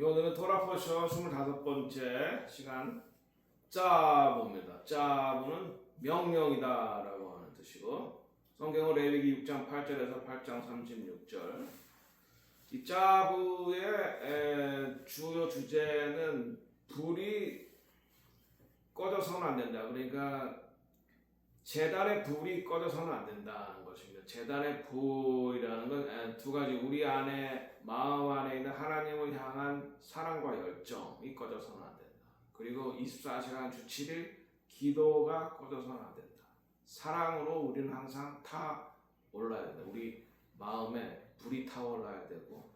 오늘은 토라포쇼 25번째 시간 짜부입니다. 짜부는 명령이다 라고 하는 뜻이고, 성경은 레위기 6장 8절에서 8장 36절. 이 짜부의 주요 주제는 불이 꺼져서는 안 된다. 그러니까 제단의 불이 꺼져서는 안 된다는 것입니다. 제단의 불이라는 건 두 가지, 우리 안에, 마음 안에 있는 하나님을 향한 사랑과 열정이 꺼져서는 안 된다. 그리고 24시간 주 7일 기도가 꺼져서는 안 된다. 사랑으로 우리는 항상 타올라야 된다. 우리 마음에 불이 타올라야 되고,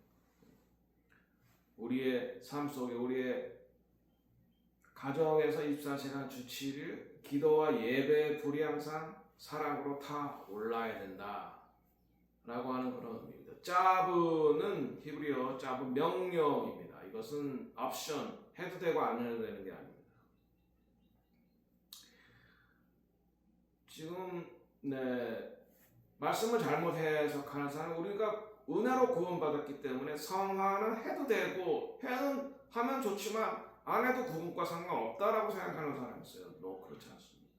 우리의 삶 속에, 우리의 가정에서 24시간 주 7일 기도와 예배의 불이 항상 사랑으로 타올라야 된다 라고 하는 그런 의미입니다. 짜브는 히브리어 짜브 명령입니다. 이것은 옵션, 해도 되고 안 해도 되는 게 아닙니다. 지금 말씀을 잘못 해석하는 사람은, 우리가 은혜로 구원받았기 때문에 성화는 해도 되고 하면 좋지만 안 해도 구원과 상관없다라고 생각하는 사람이 있어요. 그렇지 않습니다.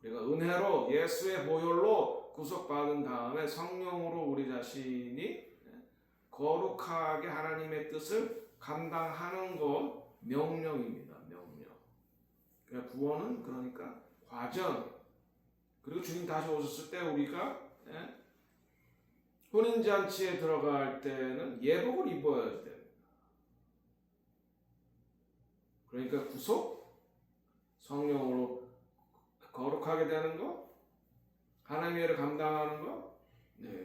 그러니까 은혜로 예수의 보혈로 구속받은 다음에 성령으로 우리 자신이 거룩하게 하나님의 뜻을 감당하는 것, 명령입니다. 명령. 그러니까 구원은 그러니까 과정. 그리고 주님 다시 오셨을 때 우리가 혼인잔치에 들어갈 때는 예복을 입어야 됩니다. 그러니까 구속, 성령으로 거룩하게 되는 것, 하나님의 일을 감당하는 것,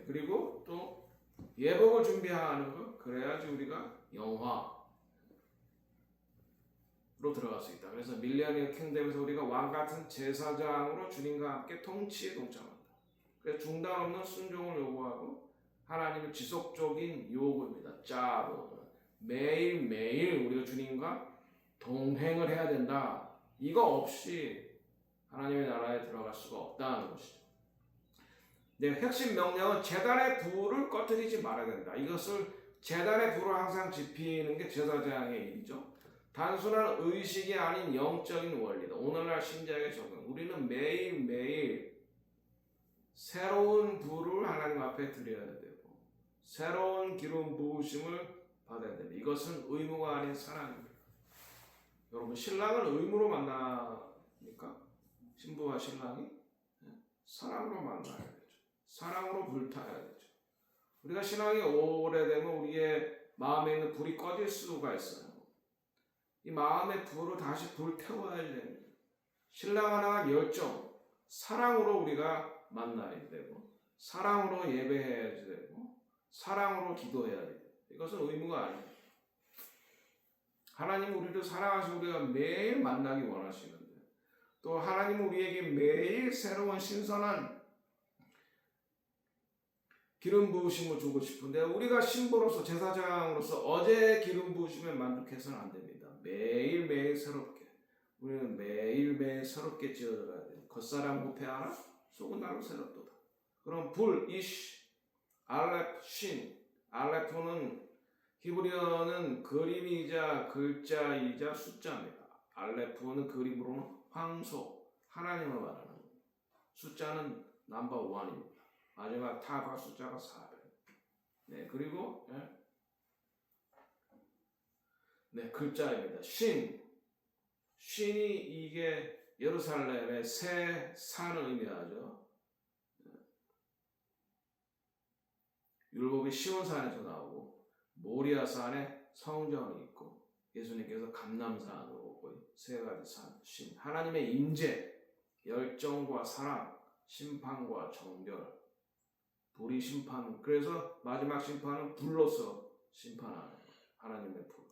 그리고 또 예복을 준비하는 것, 그래야지 우리가 영화로 들어갈 수 있다. 그래서 밀레니엄 킹덤에서 우리가 왕 같은 제사장으로 주님과 함께 통치에 동참한다. 그래서 중단 없는 순종을 요구하고 하나님의 지속적인 요구입니다. 짜브. 매일매일 우리가 주님과 동행을 해야 된다. 이거 없이 하나님의 나라에 들어갈 수가 없다는 것이죠. 핵심 명령은 제단의 불을 꺼뜨리지 말아야 된다. 이것을, 제단의 불을 항상 지피는 게 제사장의 일이죠. 단순한 의식이 아닌 영적인 원리다. 오늘날 신자에게 적용. 우리는 매일매일 새로운 불을 하나님 앞에 드려야 되고, 새로운 기름 부으심을 받아야 됩니다. 이것은 의무가 아닌 사랑입니다. 여러분, 신랑을 의무로 만납니까? 신부와 신랑이 사랑으로 만나야 되죠. 사랑으로 불타야 되죠. 우리가 신앙이 오래되면 우리의 마음에 있는 불이 꺼질 수가 있어요. 이 마음의 불을 다시 불태워야 됩니다. 신랑 하나가 열정, 사랑으로 우리가 만나야 되고, 사랑으로 예배해야 되고, 사랑으로 기도해야 돼요. 이것은 의무가 아니에요. 하나님은 우리를 사랑하시고 우리가 매일 만나기 원하시는데, 또 하나님은 우리에게 매일 새로운 신선한 기름 부으심을 주고 싶은데, 우리가 신부로서, 제사장으로서 어제 기름 부으심에 만족해서는 안 됩니다. 매일매일 새롭게, 우리는 매일매일 새롭게 지어져야 돼요. 겉사람 부패하나 속은 나로 새롭도다. 그럼 불, 이시, 알렙, 신. 알렙은 히브리어는 그림이자 글자이자 숫자입니다. 알레프는 그림으로는 황소, 하나님을 말하는 겁니다. 숫자는 넘버 1입니다. 마지막 타과 숫자가 400. 그리고 글자입니다. 신이 이게 예루살렘의 새 산을 의미하죠. 율법이 시온산에서 나오고, 모리아산에 성전이 있고, 예수님께서 감람산으로 오고, 세 가지 산, 신, 하나님의 임재, 열정과 사랑, 심판과 정결, 불이 심판. 그래서 마지막 심판은 불로서 심판하는 하나님의 불.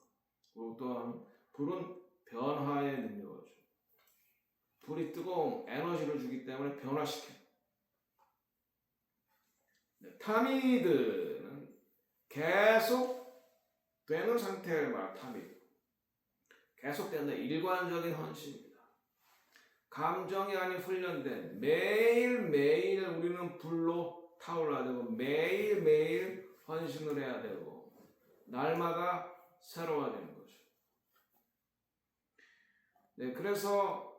그리고 또한 불은 변화의 능력을 줘. 불이 뜨거운 에너지를 주기 때문에 변화시켜. 타미드는 계속 되는 상태를 말하는 타미드. 계속되는 일관적인 헌신입니다. 감정이 아닌 훈련된, 매일매일 우리는 불로 타올라야 되고, 매일매일 헌신을 해야 되고, 날마다 새로워지는 거죠. 네, 그래서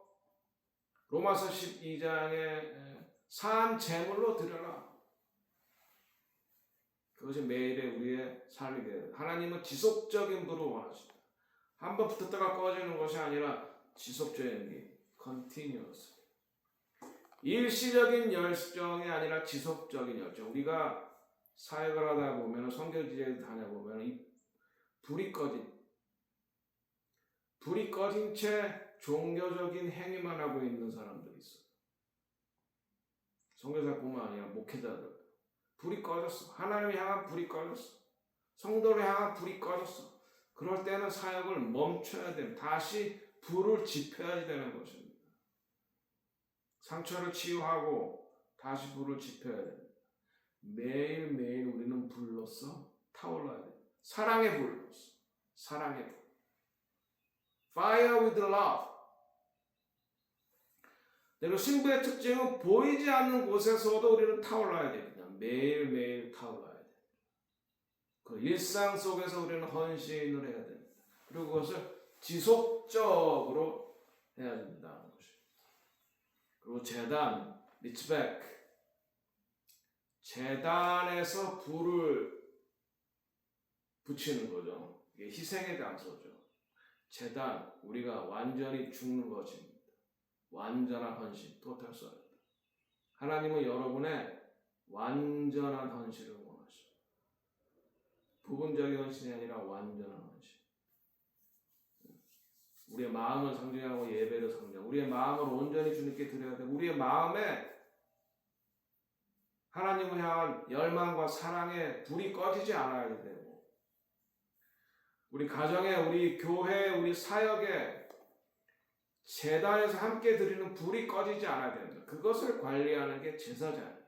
로마서 12장에 산 제물로 드려라. 그것이 매일의 우리의 삶이 되어야 돼. 하나님은 지속적인 불을 원하십니다. 한번 붙었다가 꺼지는 것이 아니라 지속적인 게 continuous. 일시적인 열정이 아니라 지속적인 열정. 우리가 사역을 하다 보면 선교지에 다녀보면 이 불이 꺼진 채 종교적인 행위만 하고 있는 사람들이 있어요. 선교사뿐만 아니라 목회자들. 불이 꺼졌어. 하나님을 향한 불이 꺼졌어. 성도를 향한 불이 꺼졌어. 그럴 때는 사역을 멈춰야 됩니다. 다시 불을 지펴야 되는 것입니다. 상처를 치유하고 다시 불을 지펴야 됩니다. 매일매일 우리는 불로서 타올라야 됩니다. 사랑의 불로서. 사랑의 불. Fire with love. 그리고 신부의 특징은 보이지 않는 곳에서도 우리는 타올라야 됩니다. 매일매일 타올라야 됩니다. 그 일상 속에서 우리는 헌신을 해야 됩니다. 그리고 그것을 지속적으로 해야 된다는 것입니다. 그리고 재단, 리츠백. 재단에서 불을 붙이는 거죠. 이게 희생의 장소죠. 재단, 우리가 완전히 죽는 것입니다. 완전한 헌신, 토탈 서렌더. 하나님은 여러분의 완전한 헌신을 원하십니다. 부분적인 헌신이 아니라 완전한 헌신. 우리의 마음을 상징하고 예배를 상징하고 우리의 마음을 온전히 주님께 드려야 되고 우리의 마음에 하나님을 향한 열망과 사랑의 불이 꺼지지 않아야 되고 우리 가정에, 우리 교회에, 우리 사역에 제단에서 함께 드리는 불이 꺼지지 않아야 됩니다. 그것을 관리하는 게 제사장이에요.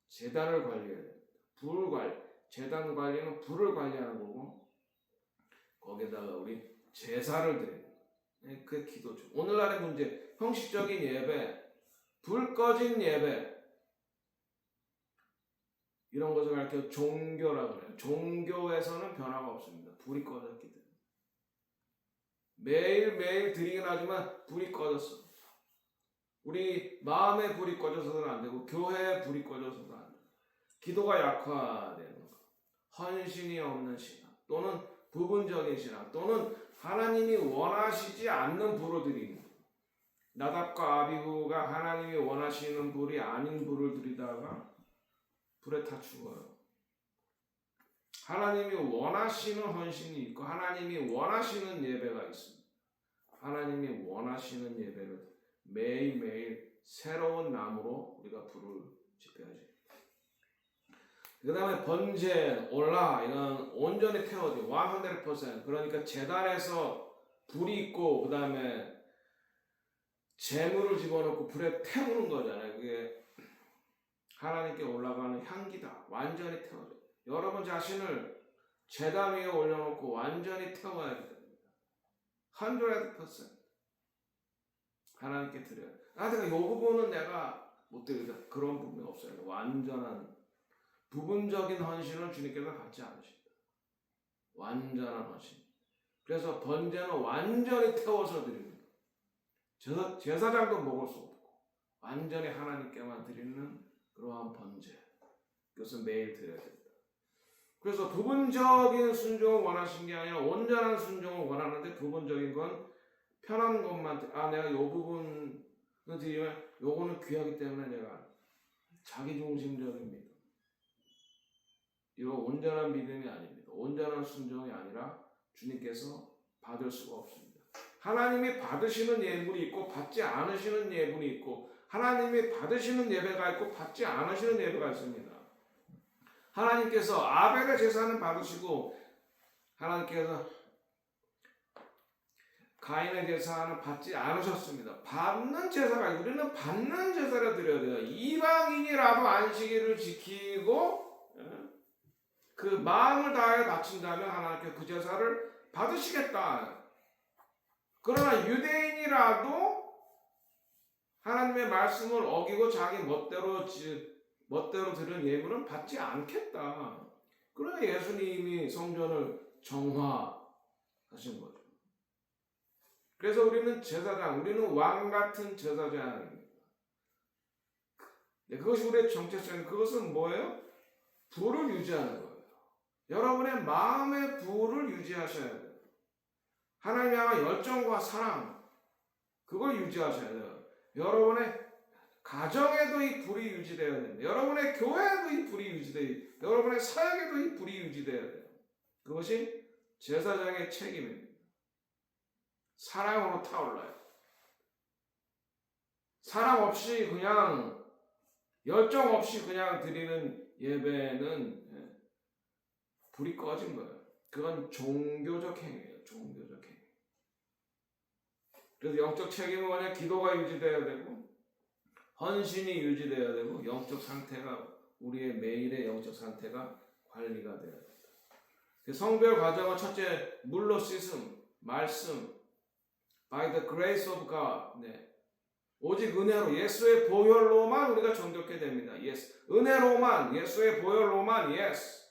제단을 관리해야 됩니다. 불 관리, 제단 관리는 불을 관리하는 거고 거기다가 우리 제사를 드리는 거예요. 그게 기도죠. 오늘날의 문제, 형식적인 예배, 불 꺼진 예배 이런 것을 가르쳐 종교라고 해요. 종교에서는 변화가 없습니다. 불이 꺼졌기 때문에. 매일매일 드리긴 하지만 불이 꺼졌어. 우리 마음의 불이 꺼져서는 안 되고 교회의 불이 꺼져서도 안 돼요. 기도가 약화되는 것, 헌신이 없는 신앙 또는 부분적인 신앙 또는 하나님이 원하시지 않는 불을 드리는 것. 나답과 아비후가 하나님이 원하시는 불이 아닌 불을 드리다가 불에 타 죽어요. 하나님이 원하시는 헌신이 있고 하나님이 원하시는 예배가 있습니다. 하나님이 원하시는 예배를 매일매일 새로운 나무로 우리가 불을 지펴야지. 그 다음에 번제, 올라 이건 온전히 태워져 100%. 그러니까 제단에서 불이 있고 그 다음에 재물을 집어넣고 불에 태우는 거잖아요. 그게 하나님께 올라가는 향기다. 완전히 태워져. 여러분 자신을 제단 위에 올려놓고 완전히 태워야 됩니다. 100%. 하나님께 드려요. 내가 이 부분은 내가 못 드리다. 그런 부분이 없어요. 완전한 부분적인 헌신을 주님께서 갖지 않으십니다. 완전한 헌신. 그래서 번제는 완전히 태워서 드립니다. 제사장도 먹을 수 없고 완전히 하나님께만 드리는 그러한 번제. 그것은 매일 드려야 됩니다. 그래서 부분적인 순종을 원하신 게 아니라 온전한 순종을 원하는데 부분적인 건 편한 것만 내가 이 부분을 드리면 요거는 귀하기 때문에 내가 자기중심적인 믿음. 이거 온전한 믿음이 아닙니다. 온전한 순종이 아니라 주님께서 받을 수가 없습니다. 하나님이 받으시는 예물이 있고 받지 않으시는 예물이 있고 하나님이 받으시는 예배가 있고 받지 않으시는 예배가 있습니다. 하나님께서 아벨의 제사는 받으시고 하나님께서 가인의 제사는 받지 않으셨습니다. 받는 제사가 우리는 받는 제사를 드려야 돼요. 이방인이라도 안식일을 지키고 그 마음을 다해 바친다면 하나님께서 그 제사를 받으시겠다. 그러나 유대인이라도 하나님의 말씀을 어기고 자기 멋대로 들은 예물은 받지 않겠다. 그러나 예수님이 성전을 정화하신 거죠. 그래서 우리는 제사장, 우리는 왕 같은 제사장입니다. 네, 그것이 우리의 정체성입니다. 그것은 뭐예요? 부를 유지하는 거예요. 여러분의 마음의 부를 유지하셔야 돼요. 하나님 향한 열정과 사랑, 그걸 유지하셔야 돼요. 여러분의 가정에도 이 불이 유지되어야 됩니다. 여러분의 교회에도 이 불이 유지되어야 돼요. 여러분의 사역에도 이 불이 유지되어야 돼요. 그것이 제사장의 책임입니다. 사랑으로 타올라요. 사랑 없이 그냥 열정 없이 그냥 드리는 예배는 불이 꺼진 거예요. 그건 종교적 행위예요. 종교적 행위. 그래서 영적 책임은 뭐냐? 기도가 유지되어야 되고 헌신이 유지되어야 되고 영적 상태가 우리의 매일의 영적 상태가 관리가 되어야 된다. 성별 과정은 첫째 물로 씻음, 말씀, by the grace of God. 네. 오직 은혜로 예수의 보혈로만 우리가 정결케 됩니다. Yes. 은혜로만 예수의 보혈로만 yes.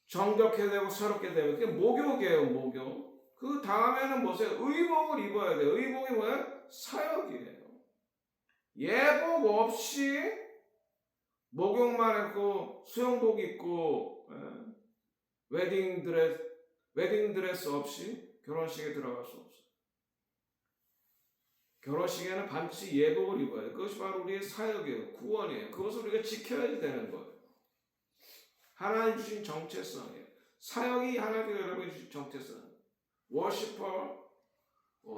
정결케 되고 새롭게 되고 그게 목욕이에요. 목욕. 그 다음에는 뭐세요? 의복을 입어야 돼요. 의복이 뭐예요? 사역이에요. 예복 없이 목욕만 했고 수영복 입고 웨딩 드레스 없이 결혼식에 들어갈 수 없어요. 결혼식에는 반드시 예복을 입어야 돼요. 그것이 바로 우리의 사역이에요. 구원이에요. 그것을 우리가 지켜야 되는 거예요. 하나님 주신 정체성이에요. 사역이 하나님께서 여러분이 주신 정체성. 워시퍼,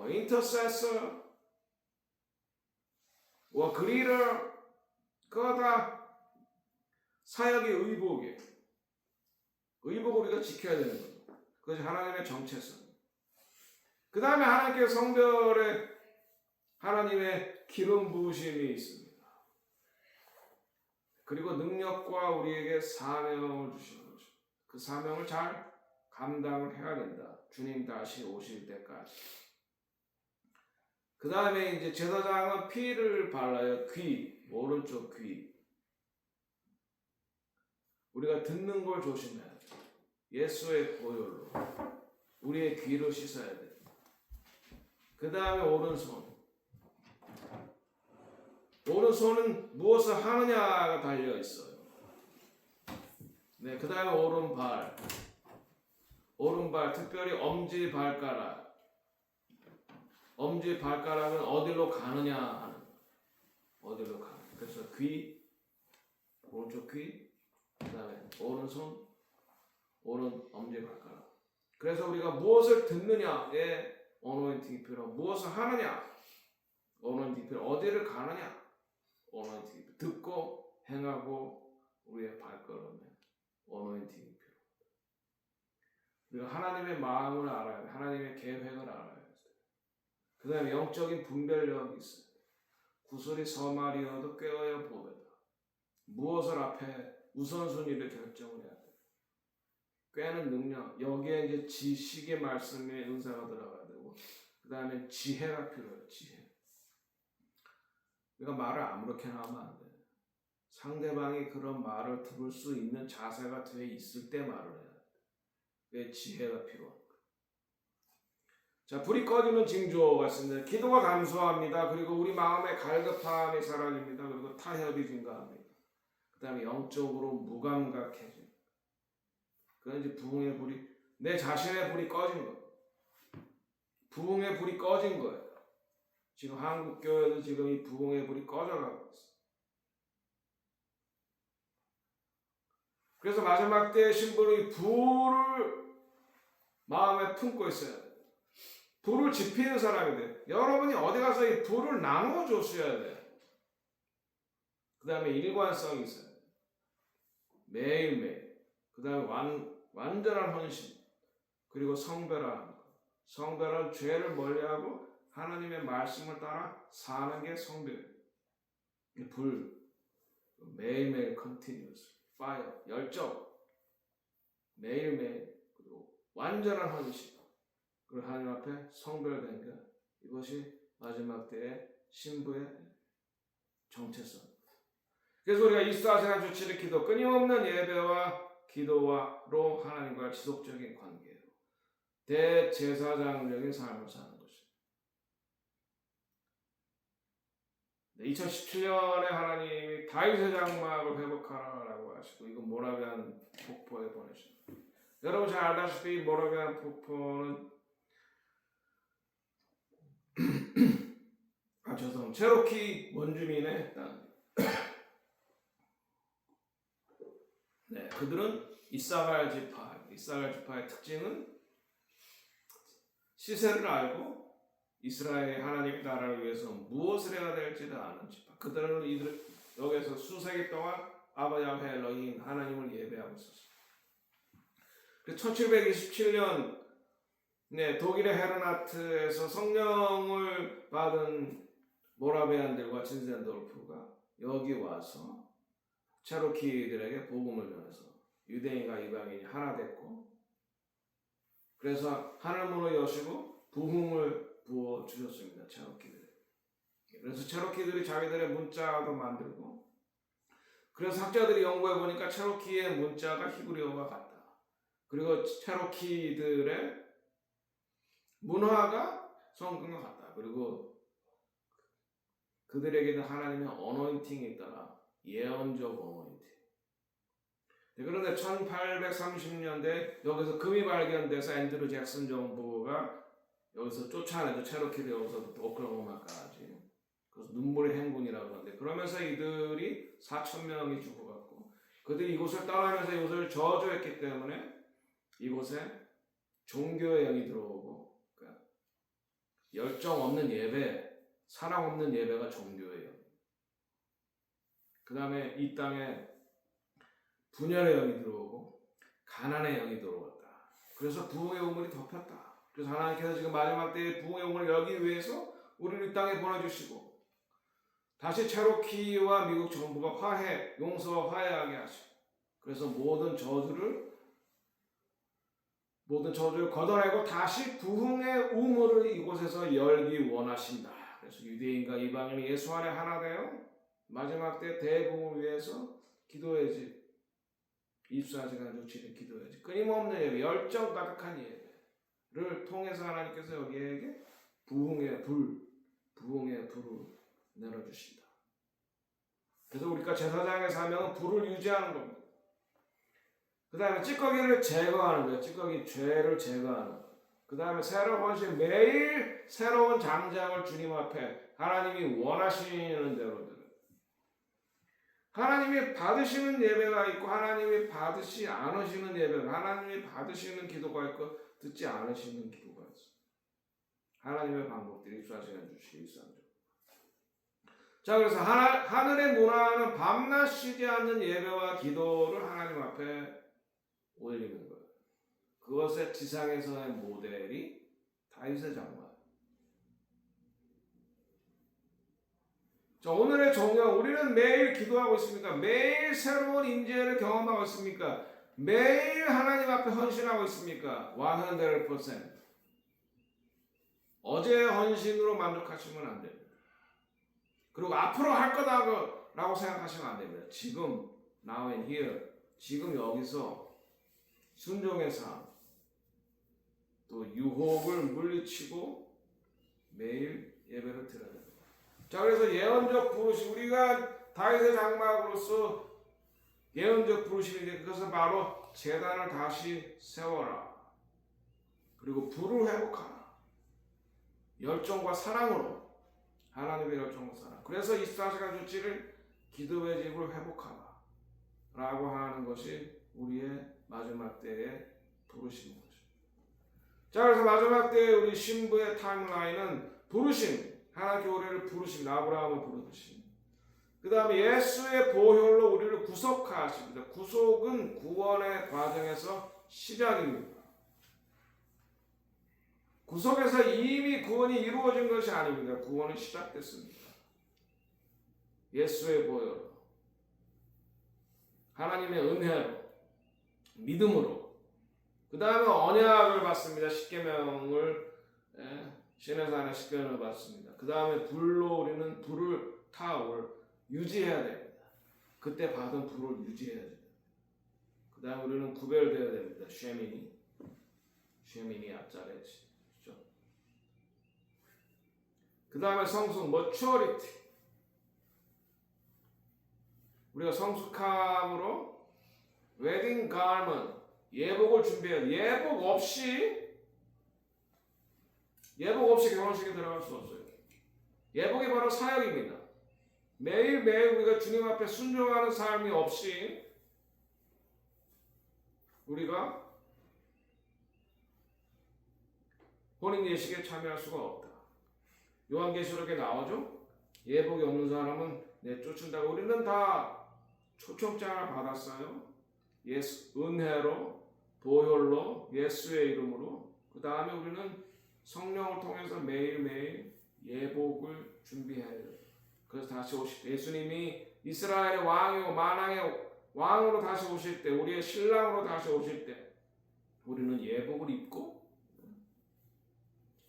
인터세서, 그리러, 그거 다 사역의 의복이에요. 의복을 우리가 지켜야 되는 거죠. 그것이 하나님의 정체성. 그 다음에 하나님께서 성별에 하나님의 기름 부으심이 있습니다. 그리고 능력과 우리에게 사명을 주시는 거죠. 그 사명을 잘 감당을 해야 된다. 주님 다시 오실 때까지. 그 다음에 이제 제사장은 피를 발라요. 귀, 오른쪽 귀. 우리가 듣는 걸 조심해야 돼요. 예수의 보혈로 우리의 귀를 씻어야 돼요. 그 다음에 오른손. 오른손은 무엇을 하느냐가 달려 있어요. 네, 그 다음에 오른발. 오른발, 특별히 엄지 발가락. 엄지 발가락은 어디로 가느냐 하는 거예요. 어디로 가느냐. 그래서 귀, 오른쪽 귀, 그 다음에 오른손, 오른 엄지 발가락. 그래서 우리가 무엇을 듣느냐에 어노인팅이 필요하고 무엇을 하느냐 어노인팅이 필요하고 어디를 가느냐 어노인팅이 필요하고 듣고 행하고 우리의 발걸음에 어노인팅이 필요합니다. 우리가 하나님의 마음을 알아야 돼. 하나님의 계획을 알아야 돼. 그 다음에 영적인 분별력이 있어요. 구슬이 서말이어도 꿰어야 보배다. 무엇을 앞에 우선순위를 결정을 해야 돼. 꿰는 능력. 여기에 이제 지식의 말씀의 은사가 들어가야 되고 그 다음에 지혜가 필요해요. 지혜. 우리가 말을 아무렇게나 하면 안 돼. 상대방이 그런 말을 들을 수 있는 자세가 돼 있을 때 말을 해야 돼. 그게 지혜가 필요한 거예요. 자, 불이 꺼지는 징조가 있습니다. 기도가 감소합니다. 그리고 우리 마음의 갈급함이 사라집니다. 그리고 타협이 증가합니다. 그 다음에 영적으로 무감각해집니다. 그건 이제 부흥의 불이, 내 자신의 불이 꺼진 거예요. 부흥의 불이 꺼진 거예요. 지금 한국교회도 지금 이 부흥의 불이 꺼져가고 있어요. 그래서 마지막 때의 신부는 불을 마음에 품고 있어야 돼요. 불을 지피는 사람이 돼요. 여러분이 어디 가서 이 불을 나눠 줬어야 돼요. 그 다음에 일관성이 있어요. 매일매일. 그 다음에 완전한 헌신. 그리고 성별하는 것. 성별은 죄를 멀리하고 하나님의 말씀을 따라 사는 게 성별이에요. 불. 매일매일 continuous. fire. 열정. 매일매일. 그리고 완전한 헌신. 그리고 하나님 앞에 성별된 것. 이것이 마지막 때의 신부의 정체성. 그래서 우리가 24시간 주치를 기도, 끊임없는 예배와 기도로 하나님과 지속적인 관계로 대제사장적인 삶을 사는 것입니다. 2017년에 하나님이 다윗의 장막을 회복하라고 하시고 이거 모라비안 폭포에 보내십니다. 여러분 잘 알다시피 모라비안 폭포는 죄송합니다. 체로키 원주민의 땅. 네, 그들은 이사갈 지파의 특징은 시세를 알고 이스라엘 하나님의 나라를 위해서 무엇을 해야 될지를 아는 지파. 그들은 여기서 수세기 동안 아바 야훼 엘로힘 하나님을 예배하고 있었어요. 1727년 독일의 헤르나트에서 성령을 받은 모라비안들과 진센도르프가 여기 와서 체로키들에게 복음을 전해서 유대인과 이방인이 하나 됐고, 그래서 하늘문을 여시고 부흥을 부어 주셨습니다. 체로키들에게. 그래서 체로키들이 자기들의 문자도 만들고, 그래서 학자들이 연구해 보니까 체로키의 문자가 히브리어와 같다. 그리고 체로키들의 문화가 성경과 같다. 그리고 그들에게는 하나님의 어노인팅이 있더라. 예언적 어노인팅. 그런데 1830년대 여기서 금이 발견돼서 앤드루 잭슨 정부가 여기서 쫓아내죠. 체로키를 여기서부터 오클라호마까지. 그래서 눈물의 행군이라고 하는데, 그러면서 이들이 4,000명이 죽어갔고, 그들이 이곳을 떠나면서 이곳을 저주했기 때문에 이곳에 종교의 영이 들어오고, 그러니까 열정 없는 예배, 사랑 없는 예배가 종교의 영. 그 다음에 이 땅에 분열의 영이 들어오고 가난의 영이 들어왔다. 그래서 부흥의 우물이 덮였다. 그래서 하나님께서 지금 마지막 때의 부흥의 우물을 열기 위해서 우리를 이 땅에 보내주시고, 다시 체로키와 미국 정부가 용서와 화해하게 하시고, 그래서 모든 저주를 걷어내고 다시 부흥의 우물을 이곳에서 열기 원하신다. 그래서 유대인과 이방인이 예수 안에 하나 되어 마지막 때 대부흥을 위해서 기도해야지. 24시간 주치는 기도해야지. 끊임없는 예배, 열정 가득한 예배를 통해서 하나님께서 여기에게 부흥의 불을 내려주신다. 그래서 우리가 제사장의 사명은 불을 유지하는 겁니다. 그 다음에 찌꺼기를 제거하는 거예요. 찌꺼기 죄를 제거하는 거예요. 그 다음에 새로운 헌신, 매일 새로운 장작을 주님 앞에 하나님이 원하시는 대로 드려요. 하나님이 받으시는 예배가 있고 하나님이 받으시 않으시는 예배가, 하나님이 받으시는 기도가 있고 듣지 않으시는 기도가 있어요. 하나님의 방법들이 24시간 주시기 위함이죠. 자, 그래서 하늘의 문화는 밤낮 쉬지 않는 예배와 기도를 하나님 앞에 올리는 거예요. 그것의 지상에서의 모델이 다윗의 장막. 자, 오늘의 정령, 우리는 매일 기도하고 있습니까? 매일 새로운 인재를 경험하고 있습니까? 매일 하나님 앞에 헌신하고 있습니까? 100%. 어제의 헌신으로 만족하시면 안 됩니다. 그리고 앞으로 할 거다라고 생각하시면 안 됩니다. 지금, now and here, 지금 여기서 순종의 삶, 또 유혹을 물리치고 매일 예배를 드려야 됩니다. 자, 그래서 예언적 부르심, 우리가 다윗의 장막으로서 예언적 부르심인데, 그것은 바로 제단을 다시 세워라. 그리고 불을 회복하라. 열정과 사랑으로, 하나님의 열정과 사랑. 그래서 24시간 주치를 기도의 집을 회복하라 라고 하는 것이 우리의 마지막 때의 부르심인 거죠. 자, 그래서 마지막 때의 우리 신부의 타임라인은 부르심, 하나님께 우리를 부르심, 아브라함을 부르심. 그 다음에 예수의 보혈로 우리를 구속하십니다. 구속은 구원의 과정에서 시작입니다. 구속에서 이미 구원이 이루어진 것이 아닙니다. 구원은 시작됐습니다. 예수의 보혈로, 하나님의 은혜로, 믿음으로, 그 다음에 언약을 받습니다. 십계명을, 신의 산에 십계명을 받습니다. 그 다음에 불로 우리는 불을 유지해야 됩니다. 그때 받은 불을 유지해야 됩니다. 그 다음에 우리는 구별되어야 됩니다. 쉐미니 앞자리지. 그렇죠? 그 다음에 성숙, maturity. 우리가 성숙함으로 웨딩 가먼, 예복을 준비해야 돼. 예복 없이 결혼식에 들어갈 수 없어요. 예복이 바로 사역입니다. 매일매일 우리가 주님 앞에 순종하는 삶이 없이 우리가 혼인 예식에 참여할 수가 없다. 요한계시록에 나오죠? 예복이 없는 사람은 내쫓는다고. 우리는 다 초청장을 받았어요. 은혜로, 보혈로, 예수의 이름으로. 그 다음에 우리는 성령을 통해서 매일매일 예복을 준비해야 돼요. 그래서 다시 오실 때 예수님이 이스라엘의 왕이고 만왕의 왕으로 다시 오실 때, 우리의 신랑으로 다시 오실 때 우리는 예복을 입고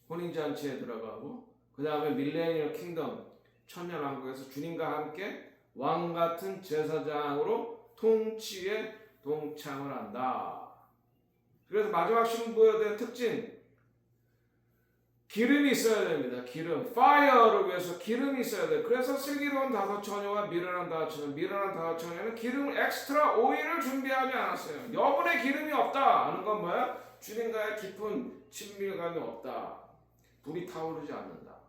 혼인잔치에 들어가고, 그 다음에 밀레니얼 킹덤, 천년왕국에서 주님과 함께 왕같은 제사장으로 통치에 동참을 한다. 그래서 마지막 신부에 대한 특징, 기름이 있어야 됩니다. 기름, fire를 위해서 기름이 있어야 돼요. 그래서 슬기로운 다섯 처녀와 미련한 다섯 처녀는 기름을 엑스트라 오일을 준비하지 않았어요. 여분의 기름이 없다 하는 건 뭐야? 주님과의 깊은 친밀감이 없다. 불이 타오르지 않는다.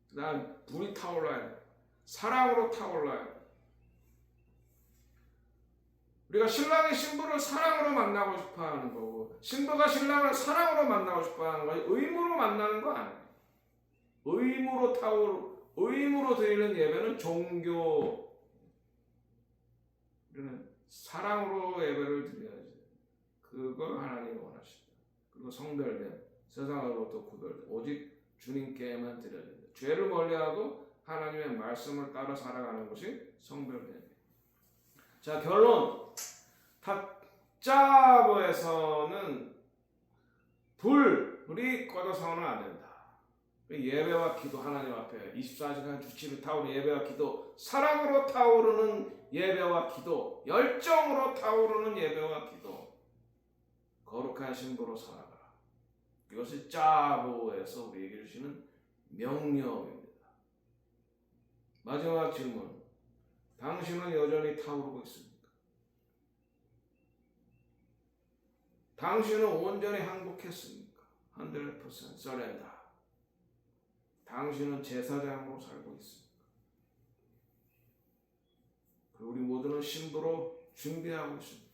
그 다음 불이 타올라야 돼. 사랑으로 타올라야 돼. 우리가 신랑이 신부를 사랑으로 만나고 싶어 하는 거고, 신부가 신랑을 사랑으로 만나고 싶어 하는 거예요. 의무로 만나는 거 아니에요. 의무로 드리는 예배는 종교. 우리는 사랑으로 예배를 드려야지. 그걸 하나님이 원하십니다. 그리고 성별된, 세상으로부터 구별된, 오직 주님께만 드려야 됩니다. 죄를 멀리하고 하나님의 말씀을 따라 살아가는 것이 성별된. 자, 결론. 탁자보에서는 불이 꺼져서는 안 된다. 예배와 기도, 하나님 앞에 24시간 주치를 타오르는 예배와 기도, 사랑으로 타오르는 예배와 기도, 열정으로 타오르는 예배와 기도, 거룩한 신부로 살아가라. 이것이 자보에서 우리에게 주시는 명령입니다. 마지막 질문. 당신은 여전히 타오르고 있습니까? 당신은 온전히 항복했습니까? 100% surrender. 당신은 제사장으로 살고 있습니까? 그리고 우리 모두는 신부로 준비하고 있습니다.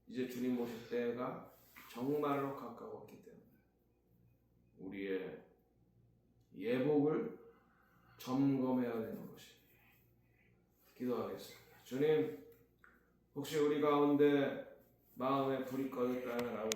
이제 주님 오실 때가 정말로 가까웠기 때문에 우리의 예복을 점검해야 되는 것입니다. 기도하겠습니다. 주님, 혹시 우리 가운데 마음에 불이 꺼졌다면 알고